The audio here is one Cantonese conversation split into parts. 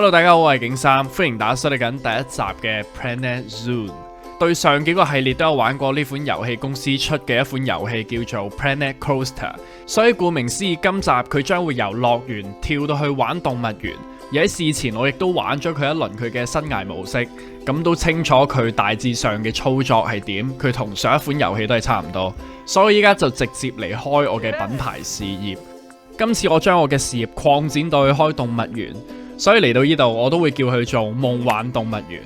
Hello， 大家好，我係景三，歡迎大家收睇緊第一集嘅 Planet Zoo。對上幾個系列都有玩過呢款遊戲公司出嘅一款遊戲叫做 Planet Coaster， 所以顧名思義，今集佢將會由樂園跳到去玩動物園。而喺事前我亦都玩咗佢一輪佢嘅生涯模式，咁都清楚佢大致上嘅操作係點，佢同上一款遊戲都係差唔多，所以依家就直接離開我嘅品牌事業。今次我將我嘅事業擴展到去開動物園，所以嚟到呢度我都會叫佢做夢幻動物園。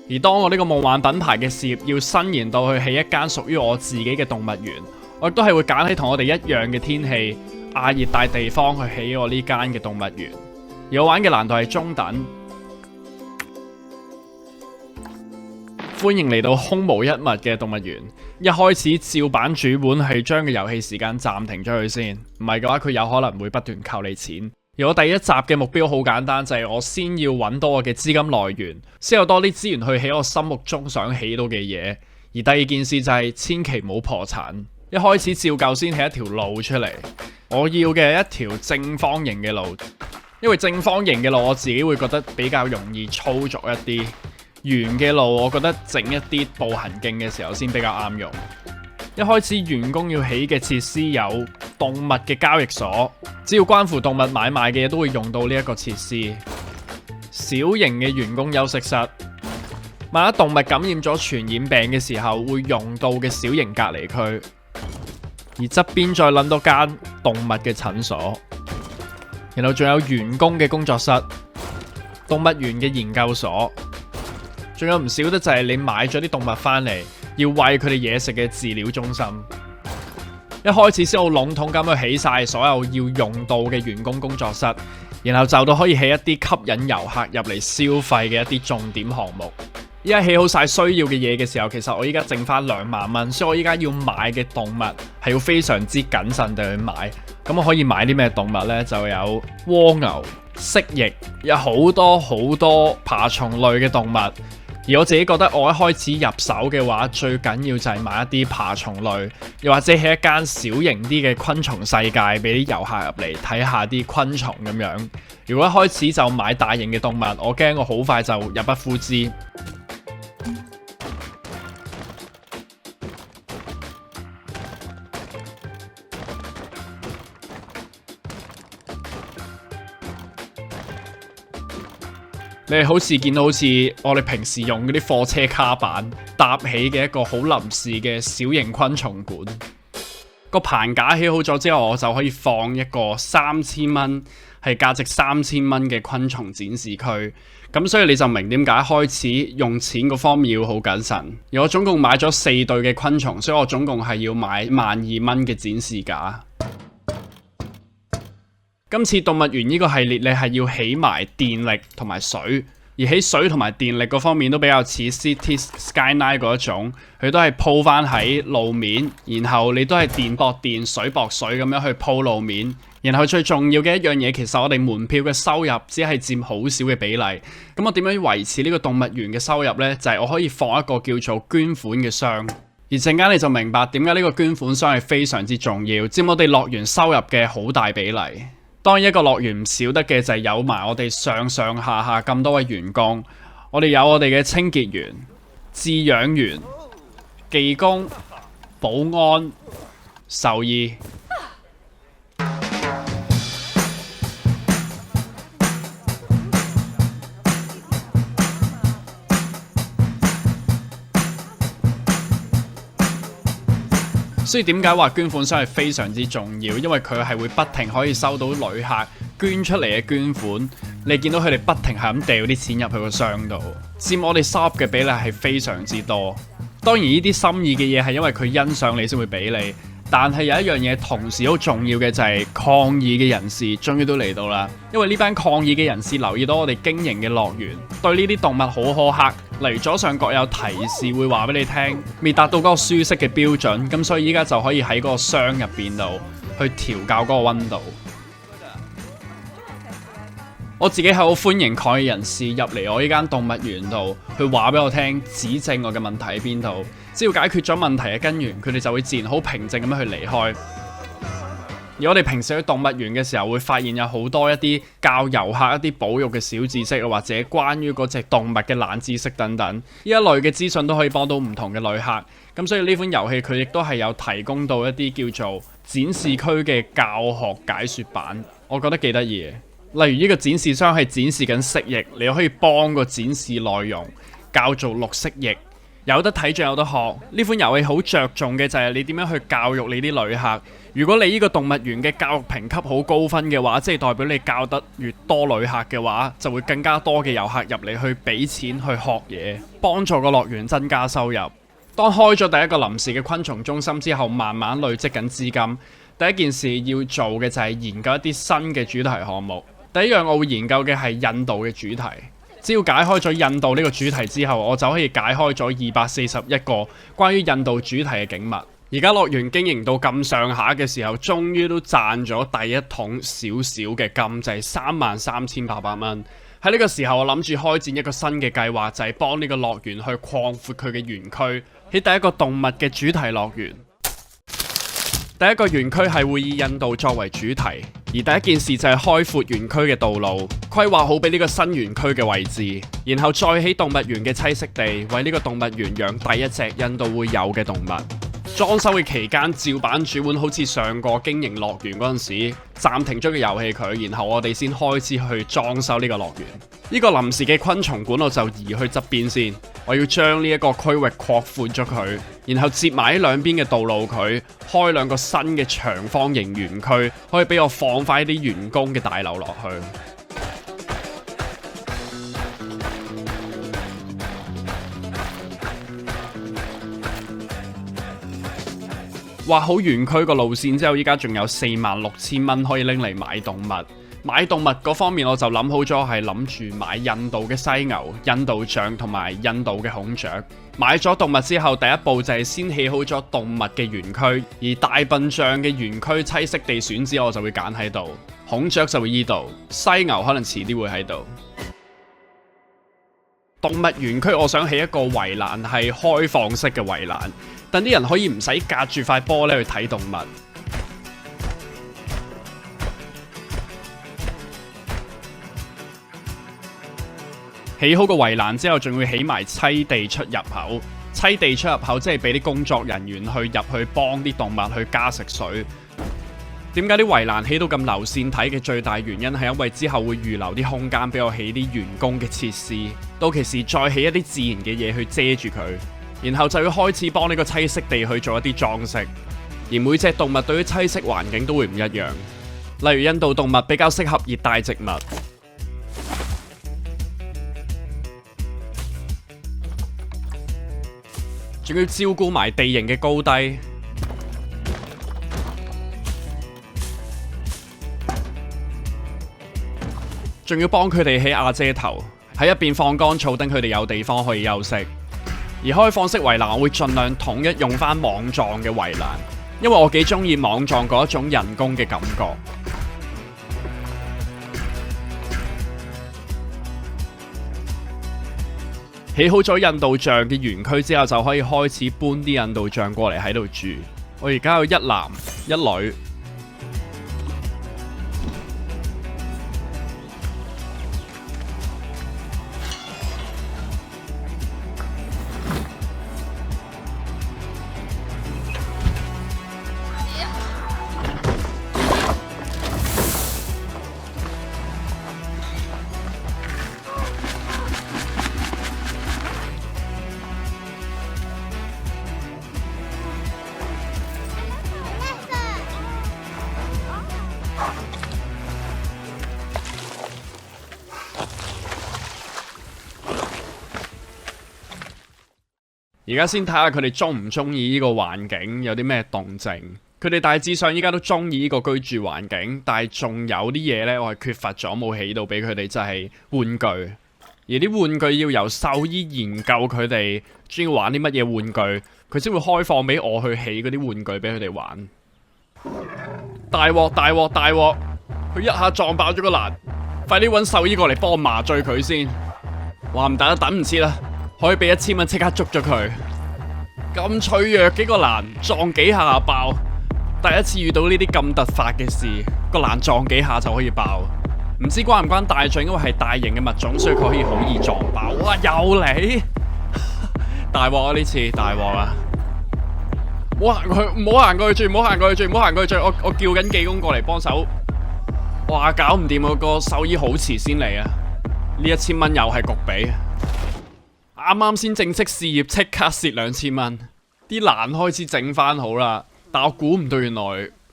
而當我呢個夢幻品牌嘅事業要伸延到去起一間屬於我自己嘅動物園，我亦都係會揀喺同我哋一樣嘅天氣亞熱帶地方去起我呢間嘅動物園。而我玩嘅難度係中等。歡迎嚟到空無一物嘅動物園。一開始照版主本係將個遊戲時間暫停咗佢先，唔係嘅話佢有可能會不斷扣你錢。而我第一集嘅目標好簡單，就係我先要揾到我嘅資金來源，先有多啲資源去起我心目中想起到嘅嘢。而第二件事就係千祈唔好破產。一開始照舊先起一條路出嚟，我要嘅一條正方形嘅路，因為正方形嘅路我自己會覺得比較容易操作一啲，圓嘅路我覺得整一啲步行徑嘅時候先比較啱用。一開始員工要起嘅設施有動物嘅交易所，只要關乎動物買賣嘅嘢都會用到呢一個設施。小型嘅員工休息室，萬一動物感染咗傳染病嘅時候會用到嘅小型隔離區。而側邊再諗多間動物嘅診所，然後仲有員工嘅工作室、動物園嘅研究所，仲有唔少得就係你買咗啲動物翻嚟要餵佢哋嘢食嘅飼料中心。一開始先好籠統咁去起晒所有要用到嘅員工工作室，然後就到可以起一啲吸引遊客入嚟消費嘅一啲重點項目。依家起好晒需要嘅嘢嘅時候，其實我依家剩翻2萬蚊，所以我依家要買嘅動物係要非常之謹慎地去買。咁我可以買啲咩動物呢？就有蝸牛、蜥蜴，有好多爬蟲類嘅動物。而我自己覺得我一開始入手嘅話，最緊要就係買一啲爬蟲類，又或者係一間小型啲嘅昆蟲世界，俾啲遊客入嚟睇下啲昆蟲咁樣。如果一開始就買大型嘅動物，我驚我好快就入不敷支。你好似見到好似我哋平時用嗰啲貨車卡板搭起嘅一個好臨時嘅小型昆蟲館。個棚架起好咗之後，我就可以放一個3000蚊，係價值3000蚊嘅昆蟲展示區。咁所以你就明點解開始用錢嗰方面要好謹慎。而我總共買咗4對嘅昆蟲，所以我總共係要買12000蚊嘅展示架。今次動物園呢個系列，你係要起埋電力同埋水，而起水同埋電力嗰方面都比較似 City Skyline 嗰一種，佢都係鋪翻喺路面，然後你都係電駁電、水駁水咁樣去鋪路面。然後最重要嘅一樣嘢，其實我哋門票嘅收入只係佔好少嘅比例。咁我點樣維持呢個動物園嘅收入呢？就係我可以放一個叫做捐款嘅箱。而陣間你就明白點解呢個捐款箱係非常之重要，佔我哋樂園收入嘅好大比例。當然一個樂園唔少得嘅就係有埋我哋上下下咁多位員工，我哋有我哋嘅清潔員、飼養員、技工、保安、獸醫。所以點解話捐款箱係非常之重要？因為佢係會不停可以收到旅客捐出嚟嘅捐款，你見到佢哋不停係咁掉啲錢入去個箱度，佔我哋收入嘅比例係非常之多。當然呢啲心意嘅嘢係因為佢欣賞你先會俾你，但係有一樣嘢同時好重要嘅就係抗議嘅人士終於都嚟到啦。因為呢班抗議嘅人士留意到我哋經營嘅樂園對呢啲動物好苛刻，例如左上角有提示會話俾你聽未達到嗰個舒適嘅標準，咁所以依家就可以喺嗰個箱入邊度去調校嗰個溫度。我自己係好歡迎抗議人士入嚟我呢間動物園度，去話俾我聽，指正我嘅問題喺邊度。只要解決咗問題嘅根源，佢哋就會自然好平靜咁樣去離開。而我哋平時去動物園嘅時候，會發現有好多一啲教遊客一啲保育嘅小知識，或者關於嗰隻動物嘅冷知識等等，呢一類嘅資訊都可以幫到唔同嘅旅客。咁所以呢款遊戲佢亦都係有提供到一啲叫做展示區嘅教學解說版，我覺得幾得意嘅。例如呢個展示箱係展示緊蜥蜴，你可以幫個展示內容教做綠蜥蜴。有得睇仲有得學，呢款遊戲好着重嘅就係你點樣去教育你啲旅客。如果你呢個動物園嘅教育評級好高分嘅話，即係代表你教得越多旅客嘅話，就會更加多嘅遊客入嚟去俾錢去學嘢，幫助個樂園增加收入。當開咗第一個臨時嘅昆蟲中心之後，慢慢累積緊資金，第一件事要做嘅就係研究一啲新嘅主題項目。第一樣我會研究嘅係印度嘅主題。只要解開咗印度呢個主題之後，我就可以解開咗241個關於印度主題嘅景物。而家樂園經營到咁上下嘅時候，終於都賺咗第一桶少少嘅金，就係33,800蚊。喺呢個時候，我諗住開展一個新嘅計劃，就係幫呢個樂園去擴闊佢嘅園區，起第一個動物嘅主題樂園。第一個園區係會以印度作為主題，而第一件事就係開闊園區嘅道路，規劃好俾呢個新園區嘅位置，然後再起動物園嘅棲息地，為呢個動物園養第一隻印度會有嘅動物。裝修嘅期間，照版主管好似上個經營樂園嗰陣時，暫停咗個遊戲佢，然後我哋先開始去裝修呢個樂園。呢個臨時嘅昆蟲館我就移去側邊先，我要將呢一個區域擴闊咗佢，然後接埋喺兩邊嘅道路佢，開兩個新嘅長方形園區，可以俾我放翻啲員工嘅大樓落去。畫好園區個路線之後，依家仲有46,000蚊可以拎嚟買動物。買動物嗰方面我就諗好咗，係諗住買印度嘅犀牛、印度象同埋印度嘅孔雀。買咗動物之後，第一步就係先起好咗動物嘅園區，而大笨象嘅園區棲息地選址我就會揀喺度，孔雀就會依度，犀牛可能遲啲會喺度。動物園區我想起一個圍欄，係開放式嘅圍欄，等啲人可以唔使隔住塊玻璃去睇動物。起好個圍欄之後，仲要起埋棲地出入口。棲地出入口即係俾啲工作人員去入去幫啲動物去加食水。點解啲圍欄起到咁流線體嘅最大原因係因為之後會預留啲空間俾我起啲員工嘅設施，到其時再起一啲自然嘅嘢去遮住佢，然後就要開始幫呢個棲息地去做一啲裝飾。而每隻動物對於棲息環境都會唔一樣，例如印度動物比較適合熱帶植物。仲要照顧埋地形嘅高低，仲要幫佢哋起瓦遮頭，喺一邊放乾草，等佢哋有地方可以休息。而開放式圍欄我會盡量統一用翻網狀嘅圍欄，因為我幾中意網狀嗰一種人工嘅感覺。起好咗印度象嘅園區之後，就可以開始搬啲印度象過嚟喺度住。我而家有一男一女。而家先睇下佢哋中唔中意呢個環境，有啲咩動靜。佢哋大致上依家都中意呢個居住環境，但係仲有啲嘢呢，我係缺乏咗冇起到俾佢哋，就係玩具。而啲玩具要由獸醫研究佢哋中意玩啲乜嘢玩具，佢先會開放俾我去起嗰啲玩具俾佢哋玩。大鑊大鑊大鑊！佢一下撞爆咗個欄，快啲揾獸醫過嚟幫我麻醉佢先。話唔打都等唔切啦！可以俾1000蚊即刻捉咗佢。咁脆弱幾個欄撞幾下爆，第一次遇到呢啲咁突發嘅事，個欄撞幾下就可以爆。唔知關唔關大象，因為係大型嘅物種，所以佢可以好易撞爆。哇！又嚟，大鑊啊！呢次大鑊啊！唔好行過去住，唔好行過去住，唔好行過去住。我叫緊技工過嚟幫手。哇！搞唔掂啊！個獸醫好遲先嚟啊！呢1000蚊又係焗俾。啱啱先正式試業，即刻蝕2000蚊。啲欄開始整翻好啦，但我估唔到原來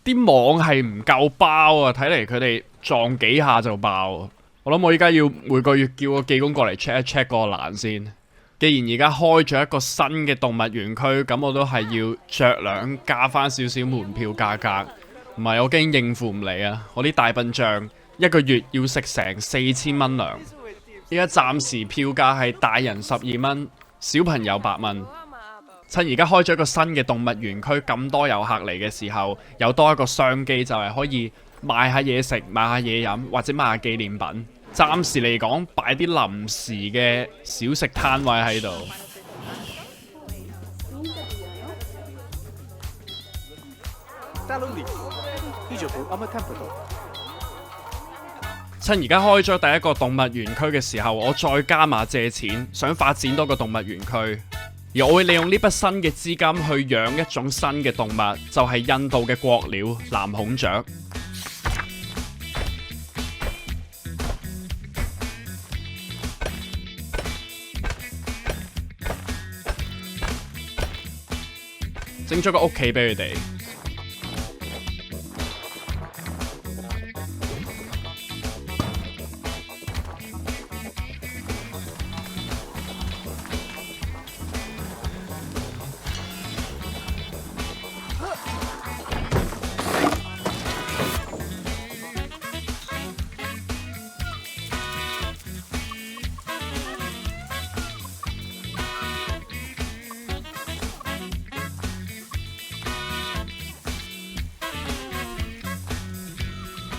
啲網係唔夠包啊！睇嚟佢哋撞幾下就爆。我諗我依家要每個月叫個技工過嚟 check 一 check 個欄先。既然而家開咗一個新嘅動物園區，咁我都係要酌量加翻少少門票價格，唔係我驚應付唔嚟啊！我啲大笨象一個月要食成4000蚊糧。依家暫時票價係大人12蚊，小朋友8蚊。趁而家開咗一個新嘅動物園區，咁多遊客嚟嘅時候，有多一個商機就係可以賣下嘢食、買下嘢飲，或者買下紀念品。暫時嚟講，擺啲臨時嘅小食攤位喺度。趁而家開咗第一個動物園區嘅時候，我再加碼借錢，想發展多個動物園區。而我會利用呢筆新嘅資金去養一種新嘅動物，就係印度嘅國鳥藍孔雀。整咗個屋企俾佢哋。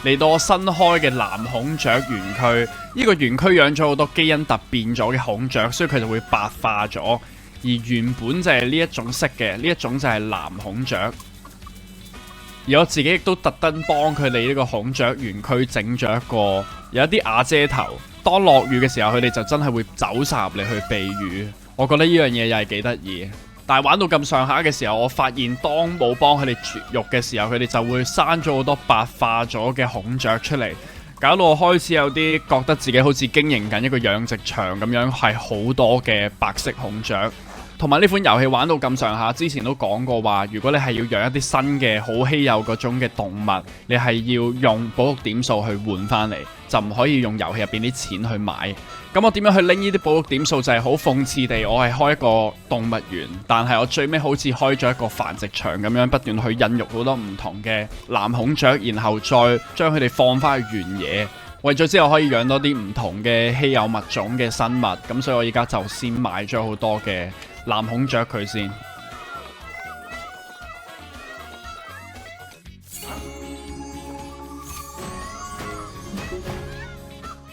嚟到我新開嘅藍孔雀園區，呢個園區養咗好多基因突變咗嘅孔雀，所以佢就會白化咗。而原本就係呢一種色嘅，呢一種就係藍孔雀。而我自己亦都特登幫佢哋呢個孔雀園區整咗一個有一啲瓦遮頭，當落雨嘅時候，佢哋就真係會走晒入嚟去避雨。我覺得呢樣嘢又係幾得意。但係玩到咁上下嘅時候，我發現當冇幫佢哋絕育嘅時候，佢哋就會生咗好多白化咗嘅孔雀出嚟，搞到我開始有啲覺得自己好似經營緊一個養殖場咁樣，係好多嘅白色孔雀。同埋呢款遊戲玩到咁上下，之前都講過話，如果你係要養一啲新嘅好稀有嗰種嘅動物，你係要用保育點數去換翻嚟，就唔可以用遊戲入邊啲錢去買。咁我點樣去拎呢啲保育點數？就係好諷刺地，我係開一個動物園，但係我最尾好似開咗一個繁殖場咁樣，不斷去孕育好多唔同嘅藍孔雀，然後再將佢哋放翻去原野，為咗之後可以養多啲唔同嘅稀有物種嘅生物。咁所以我而家就先買咗好多嘅藍孔雀佢先。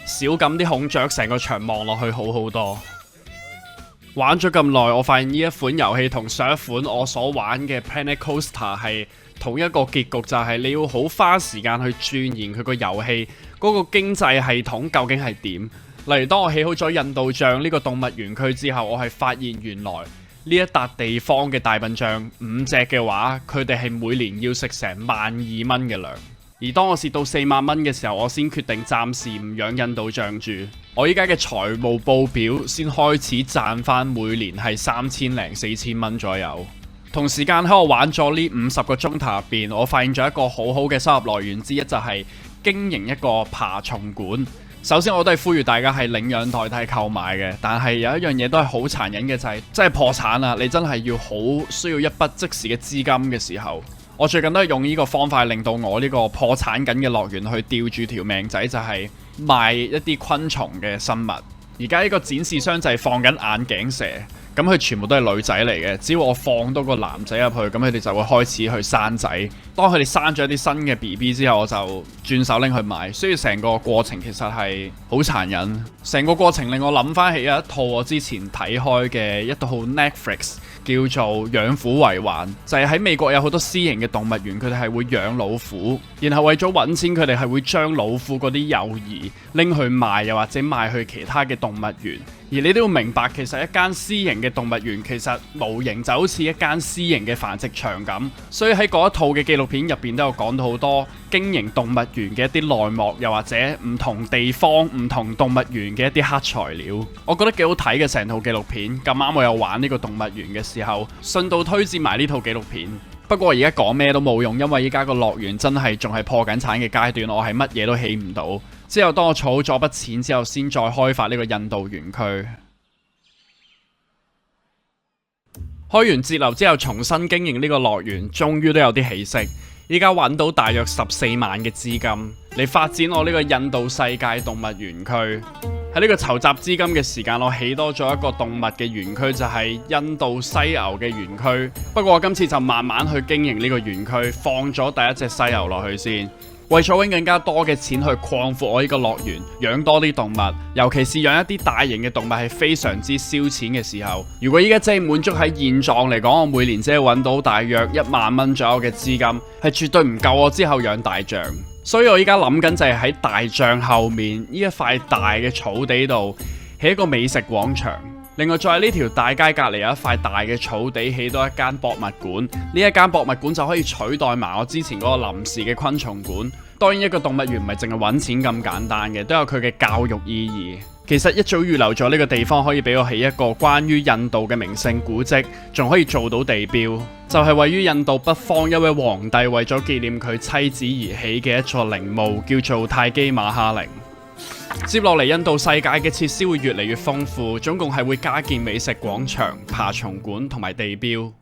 少咁啲孔雀，成個場望落去好好多。玩咗咁耐，我發現呢一款遊戲同上一款我所玩嘅 Planet Coaster 係同一個結局，就係你要好花時間去鑽研佢個遊戲嗰個經濟系統究竟係點。例如當我起好咗印度象呢個動物園區之後，我係發現原來呢一笪地方嘅大笨象5隻嘅話，佢哋係每年要食成12000蚊嘅糧。而當我蝕到4萬蚊嘅時候，我先決定暫時唔養印度象住。我依家嘅財務報表先開始賺翻，每年係3000零4000蚊左右。同時間喺我玩咗呢50個鐘頭入邊，我發現咗一個好好嘅收入來源之一，就係經營一個爬蟲館。首先我都係呼籲大家係領養代替購買嘅，但係有一樣嘢都係好殘忍嘅，就係真係破產啦！你真係要好需要一筆即時嘅資金嘅時候。我最近都係用呢個方法令到我呢個破產緊嘅樂園去吊住條命仔，就係賣一啲昆蟲嘅生物。而家呢個展示箱就係放緊眼鏡蛇，咁佢全部都係女仔嚟嘅。只要我放多個男仔入去，咁佢哋就會開始去生仔。當佢哋生咗一啲新嘅 BB 之後，我就轉手拎去賣。所以成個過程其實係好殘忍。成個過程令我諗翻起有一套我之前睇開嘅一套 Netflix 叫做養虎為患，就係喺美國有好多私營嘅動物園，佢哋係會養老虎，然後為咗揾錢，佢哋係會將老虎嗰啲幼兒拎去賣，又或者賣去其他嘅動物園。而你都要明白，其實一間私營嘅動物園其實模型就好似一間私營嘅繁殖場咁，所以喺嗰一套嘅紀錄片入邊都有講到好多經營動物園嘅一啲內幕，又或者唔同地方、唔同動物園嘅一啲黑材料。我覺得幾好睇嘅成套紀錄片，咁啱我有玩呢個動物園嘅時候，順道推薦埋呢套紀錄片。不過而家講咩都冇用，因為依家個樂園真係仲係破緊產嘅階段，我係乜嘢都起唔到。之後當我儲咗筆錢之後，先再開發呢個印度園區。開完節流之後，重新經營呢個樂園，終於都有啲起色。依家揾到大約14萬嘅資金嚟發展我呢個印度世界動物園區。喺呢個籌集資金嘅時間，我起多咗一個動物嘅園區，就係印度犀牛嘅園區。不過我今次就慢慢去經營呢個園區，放咗第一隻犀牛落去先。為咗揾更加多嘅錢去擴闊我呢個樂園，養多啲動物，尤其是養一啲大型嘅動物係非常之燒錢嘅時候。如果依家真係滿足喺現狀嚟講，我每年只係揾到大約1萬蚊左右嘅資金，係絕對唔夠我之後養大象。所以我依家諗緊就係喺大象後面呢一塊大嘅草地度起一個美食廣場。另外再喺呢條大街隔離有一塊大嘅草地，起多一間博物館。呢一間博物館就可以取代埋我之前嗰個臨時嘅昆蟲館。當然一個動物園唔係淨係揾錢咁簡單嘅，都有佢嘅教育意義。其實一早預留咗呢個地方可以俾我起一個關於印度嘅名勝古蹟，仲可以做到地標，就係位於印度北方一位皇帝為咗紀念佢妻子而起嘅一座陵墓，叫做泰姬瑪哈陵。接落嚟，印度世界嘅設施會越嚟越豐富，總共係會加建美食廣場、爬蟲館同埋地標。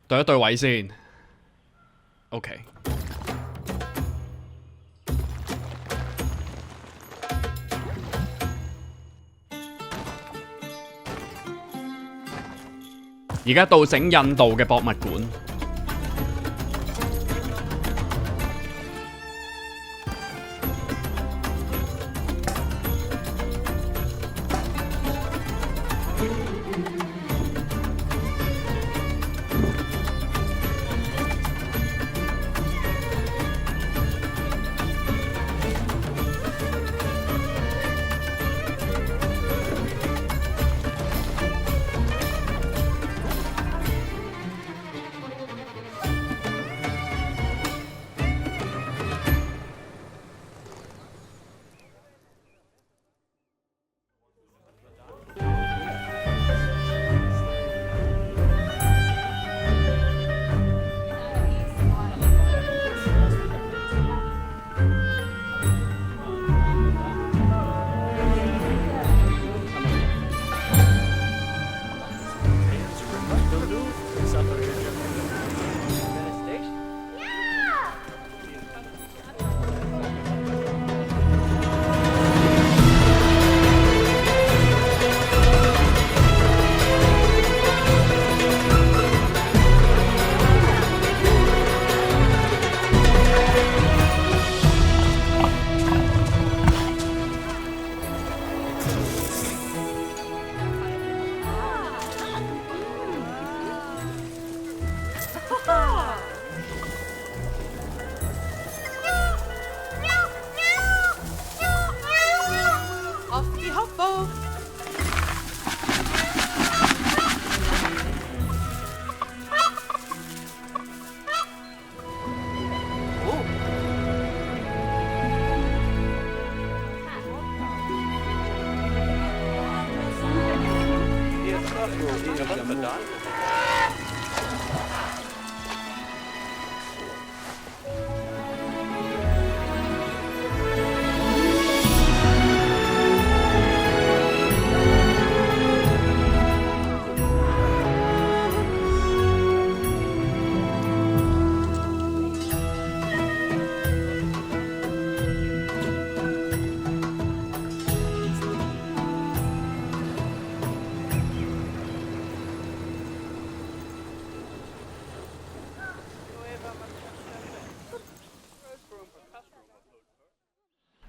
對一對位先 ，OK。而家到整印度嘅博物館。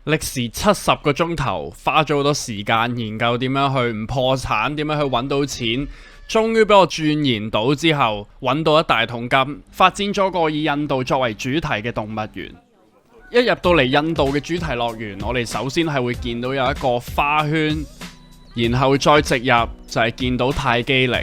歷時70個鐘頭，花咗好多時間研究點樣去唔破產，點樣去揾到錢，終於俾我鑽研到之後，揾到一大桶金，發展咗個以印度作為主題嘅動物園。一入到嚟印度嘅主題樂園，我哋首先係會見到有一個花圈，然後再直入就係見到泰姬陵。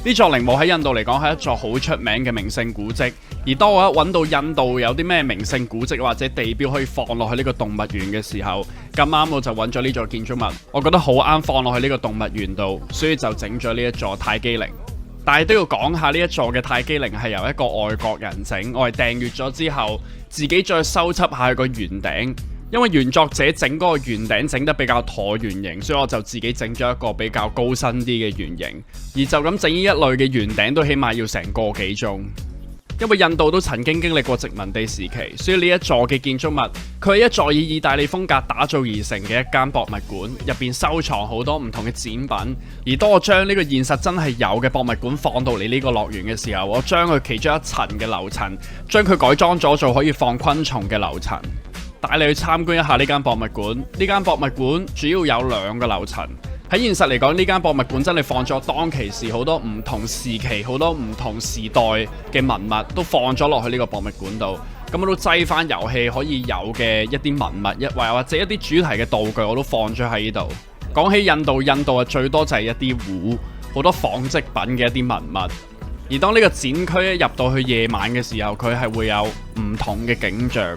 呢座陵墓喺印度嚟講係一座好出名嘅名勝古蹟，而當我一揾到印度有啲咩名勝古蹟或者地標可以放落去呢個動物園嘅時候，咁啱我就揾咗呢座建築物，我覺得好啱放落去呢個動物園度，所以就整咗呢一座泰姬陵。但係都要講下呢一座嘅泰姬陵係由一個外國人整，我係訂閲咗之後自己再修葺下個圓頂。因為原作者整嗰個圓頂整得比較橢圓形，所以我就自己整咗一個比較高身啲嘅圓形。而就咁整呢一類嘅圓頂都起碼要成個幾鐘。因為印度都曾經經歷過殖民地時期，所以呢一座嘅建築物，佢係一座以意大利風格打造而成嘅一間博物館，入邊收藏好多唔同嘅展品。而當我將呢個現實真係有嘅博物館放到嚟呢個樂園嘅時候，我將佢其中一層嘅樓層，將佢改裝咗做可以放昆蟲嘅樓層。帶你去參觀一下呢間博物館。呢間博物館主要有2個樓層。喺現實嚟講，呢間博物館真係放咗當其時好多唔同時期、好多唔同時代嘅文物都放咗落去呢個博物館度。咁我都擠翻遊戲可以有嘅一啲文物，或者一啲主題嘅道具，我都放咗喺呢度。講起印度啊，最多就係一啲壺，好多紡織品嘅一啲文物。而當呢個展區一入到去夜晚嘅時候，佢係會有唔同嘅景象。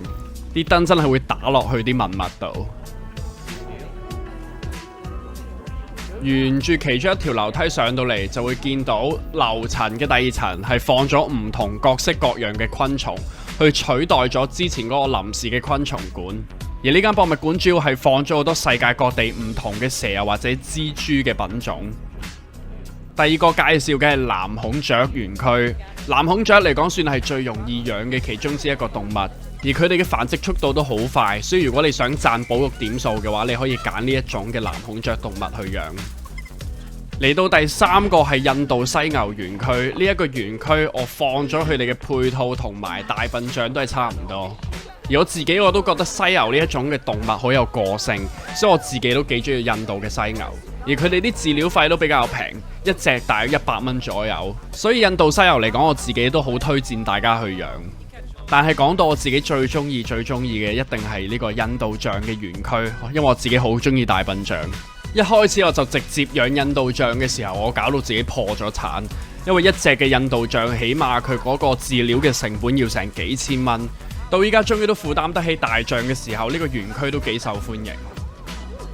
啲燈真係會打落去啲文物度，沿住其中一條樓梯上到嚟，就會見到樓層嘅第2層係放咗唔同各式各樣嘅昆蟲，去取代咗之前嗰個臨時嘅昆蟲館。而呢間博物館主要係放咗好多世界各地唔同嘅蛇啊或者蜘蛛嘅品種。第2個介紹嘅係藍孔雀園區。藍孔雀嚟講算係最容易養嘅其中之一個動物。而佢哋嘅繁殖速度都好快，所以如果你想賺保育點數嘅話，你可以揀呢一種嘅藍孔雀動物去養。嚟到第3個係印度犀牛園區，呢一個園區我放咗佢哋嘅配套同埋大笨象都係差唔多。而我自己我都覺得犀牛呢一種嘅動物好有個性，所以我自己都幾中意印度嘅犀牛。而佢哋啲飼料費都比較平，一隻大約100蚊左右，所以印度犀牛嚟講，我自己都好推薦大家去養。但係講到我自己最中意嘅，一定係呢個印度象嘅園區，因為我自己好中意大笨象。一開始我就直接養印度象嘅時候，我搞到自己破咗產，因為一隻嘅印度象起碼佢嗰個飼料嘅成本要成幾千蚊。到依家終於都負擔得起大象嘅時候，呢個園區都幾受歡迎。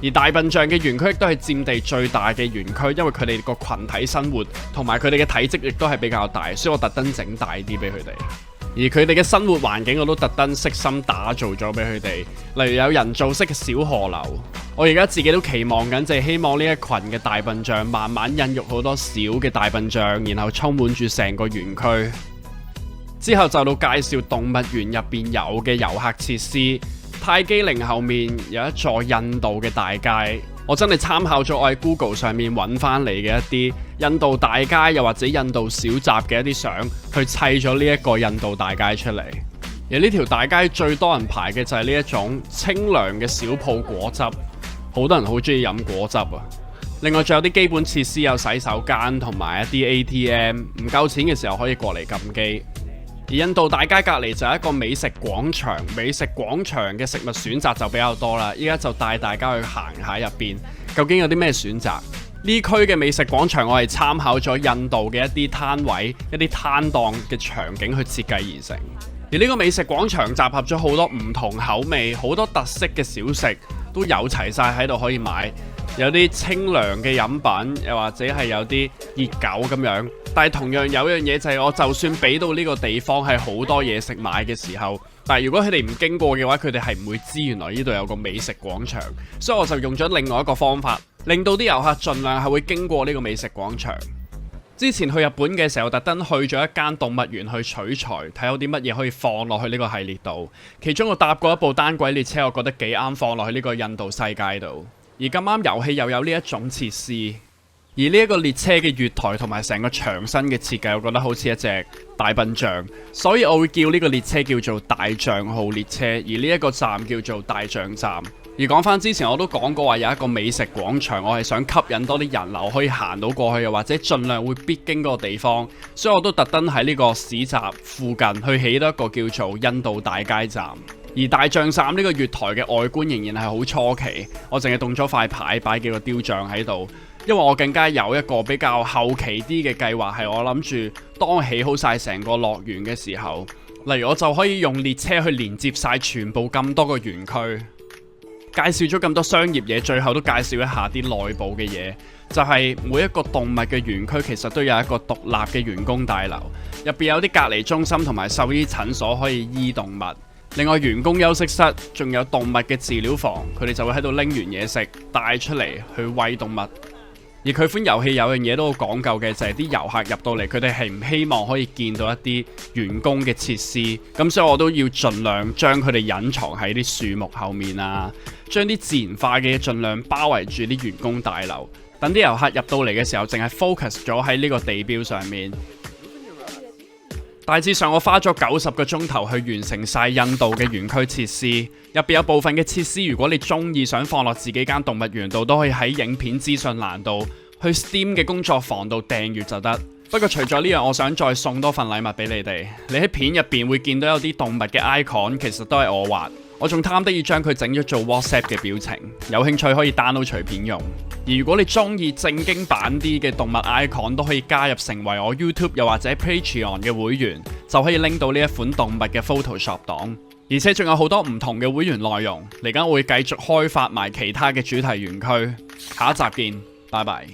而大笨象嘅園區亦都係佔地最大嘅園區，因為佢哋個群體生活同埋佢哋嘅體積亦都係比較大，所以我特登整大啲俾佢哋。而佢哋嘅生活環境我都特登悉心打造咗俾佢哋，例如有人造式嘅小河流。我而家自己都期望緊，就係希望呢一群嘅大笨象慢慢孕育好多小嘅大笨象，然後充滿住成個園區。之後就到介紹動物園入邊有嘅遊客設施。泰姬陵後面有一座印度嘅大街，我真係參考咗我喺 Google 上面揾翻嚟嘅一啲印度大街又或者印度小集嘅一啲相，去砌咗呢一個印度大街出嚟。而呢條大街最多人排嘅就係呢一種清涼嘅小鋪果汁，好多人好中意飲果汁啊。另外仲有啲基本設施，有洗手間同埋一啲 ATM， 唔夠錢嘅時候可以過嚟撳機。而印度大街隔離就係一個美食廣場，美食廣場嘅食物選擇就比較多啦。依家就帶大家去行下入邊，究竟有啲咩選擇？呢區嘅美食廣場我係參考咗印度嘅一啲攤位、一啲攤檔嘅場景去設計而成。而呢個美食廣場集合咗好多唔同口味、好多特色嘅小食都有齊晒喺度可以買。有啲清涼嘅飲品，又或者係有啲熱狗咁樣。但係同樣有樣嘢就係，我就算俾到呢個地方係好多嘢食買嘅時候，但係如果佢哋唔經過嘅話，佢哋係唔會知原來呢度有個美食廣場。所以我就用咗另外一個方法，令到啲遊客盡量係會經過呢個美食廣場。之前去日本嘅時候，特登去咗一間動物園去取材，睇有啲乜嘢可以放落去呢個系列度。其中我搭過一部單軌列車，我覺得幾啱放落去呢個印度世界度。而咁啱遊戲又有呢一種設施，而呢一個列車嘅月台同埋成個牆身嘅設計，我覺得好似一隻大笨象，所以我會叫呢個列車叫做大象號列車，而呢一個站叫做大象站。而講翻之前我都講過話有一個美食廣場，我係想吸引多啲人流可以行到過去，又或者盡量會必經嗰個地方，所以我都特登喺呢個市集附近去起多一個叫做印度大街站。而大象站呢個月台嘅外觀仍然係好初期，我淨係動咗塊牌擺幾個雕像喺度，因為我更加有一個比較後期啲嘅計劃，係我諗住當起好晒成個樂園嘅時候，例如我就可以用列車去連接晒全部咁多個園區。介紹咗咁多商業嘢，最後都介紹一下啲內部嘅嘢，就係每一個動物嘅園區其實都有一個獨立嘅員工大樓，入邊有啲隔離中心同埋獸醫診所可以醫動物。另外員工休息室仲有動物嘅治療房，佢哋就會喺度拎完嘢食帶出嚟去餵動物。而佢款遊戲有樣嘢都好講究嘅，就係啲遊客入到嚟，佢哋係唔希望可以見到一啲員工嘅設施，咁所以我都要盡量將佢哋隱藏喺啲樹木後面啊，將啲自然化嘅嘢盡量包圍住啲員工大樓，等啲遊客入到嚟嘅時候，淨係 focus 咗喺呢個地標上面。大致上我花咗90個鐘頭去完成晒印度嘅園區設施，入邊有部分嘅設施，如果你中意想放落自己間動物園度，都可以喺影片資訊欄度去 Steam 嘅工作坊度訂閱就得。不過除咗呢樣，我想再送多份禮物俾你哋。你喺片入邊會見到有啲動物嘅 icon， 其實都係我畫。我仲貪得意將佢整咗做 WhatsApp 嘅表情，有興趣可以 download 隨便用。而如果你中意正經版啲嘅動物 icon， 都可以加入成為我 YouTube 又或者 Patreon 嘅會員，就可以拎到呢一款動物嘅 Photoshop 檔。而且仲有好多唔同嘅會員內容，嚟緊我會繼續開發埋其他嘅主題園區。下一集見，拜拜。